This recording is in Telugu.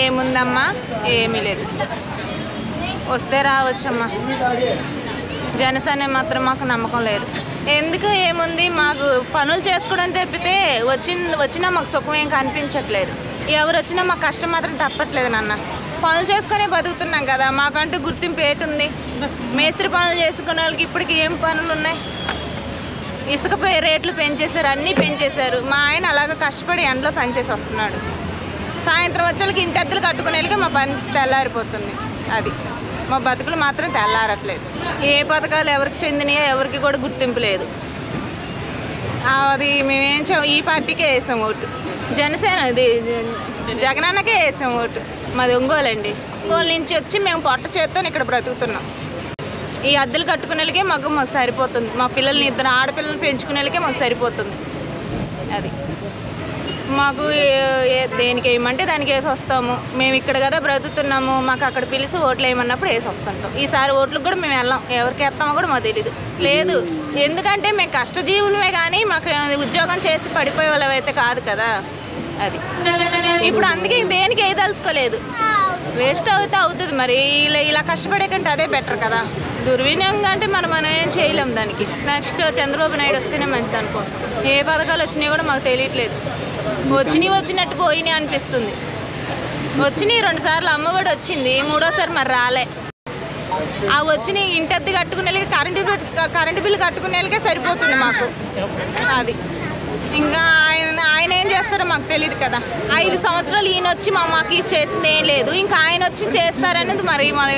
ఏముందమ్మా, ఏమీ లేదు. వస్తే రావచ్చమ్మా. జనసేన మాత్రం మాకు నమ్మకం లేదు. ఎందుకు ఏముంది, మాకు పనులు చేసుకోవడం తప్పితే వచ్చినా మాకు సుఖం ఏం కనిపించట్లేదు. ఎవరు వచ్చినా మాకు కష్టం మాత్రం తప్పట్లేదు నాన్న. పనులు చేసుకునే బతుకుతున్నాం కదా, మాకంటూ గుర్తింపు ఏటుంది? మేస్త్రి పనులు చేసుకునే వాళ్ళకి ఇప్పటికి ఏం పనులు ఉన్నాయి? ఇసుక రేట్లు పెంచేశారు, అన్నీ పెంచేశారు. మా ఆయన అలాగ కష్టపడి ఎండలో పనిచేసి వస్తున్నాడు. సాయంత్రం వచ్చేళ్ళకి ఇంటెద్దులు కట్టుకునే వాళ్ళకి మా పని తెల్లారిపోతుంది. అది మా బతుకులు మాత్రం తెల్లారట్లేదు. ఏ పథకాలు ఎవరికి చెందినాయో ఎవరికి కూడా గుర్తింపు లేదు. అది మేమేం ఈ పార్టీకే వేసాం ఓటు. జనసేన ఇది జగనన్నకే వేసాం ఓటు. మాది ఒంగోలండి. ఒంగోలు నుంచి వచ్చి మేము పొట్ట చేత్తో ఇక్కడ బ్రతుకుతున్నాం. ఈ అద్దెలు కట్టుకునేళ్ళకే మాకు సరిపోతుంది. మా పిల్లల్ని 2 ఆడపిల్లల్ని పెంచుకునేళ్ళకే మాకు సరిపోతుంది. అది మాకు దేనికి వేయమంటే దానికి వేసి వస్తాము. మేము ఇక్కడ కదా బ్రతుకుతున్నాము, మాకు అక్కడ పిలిచి ఓట్లు వేయమన్నప్పుడు వేసి వస్తుంటాం. ఈసారి ఓట్లకు కూడా మేము వెళ్ళాం. ఎవరికి వేస్తామో కూడా మాకు తెలీదు. లేదు, ఎందుకంటే మేము కష్టజీవులమే కానీ మాకు ఉద్యోగం చేసి పడిపోయే వాళ్ళం అయితే కాదు కదా. అది ఇప్పుడు అందుకే దేనికి వేయదలుచుకోలేదు. వేస్ట్ అవుతుంది. మరి ఇలా కష్టపడే కంటే అదే బెటర్ కదా. దుర్వినియోగం అంటే మనం ఏం చేయలేం దానికి. నెక్స్ట్ చంద్రబాబు నాయుడు వస్తేనే మంచిది అనుకో. ఏ పథకాలు వచ్చినాయి కూడా మాకు తెలియట్లేదు. వచ్చినట్టు పోయినాయి అనిపిస్తుంది. వచ్చినాయి 2 సార్లు అమ్మఒడి వచ్చింది, 3వసారి మరి రాలే. ఆ వచ్చినాయి ఇంటద్ది కట్టుకునే కరెంటు బిల్లు కట్టుకునేకే సరిపోతుంది మాకు. అది ఇంకా ఆయన ఏం చేస్తారో మాకు తెలియదు కదా. 5 సంవత్సరాలు ఈయన వచ్చి మాకు చేసింది ఏం లేదు. ఇంకా ఆయన వచ్చి చేస్తారనేది మరి మనం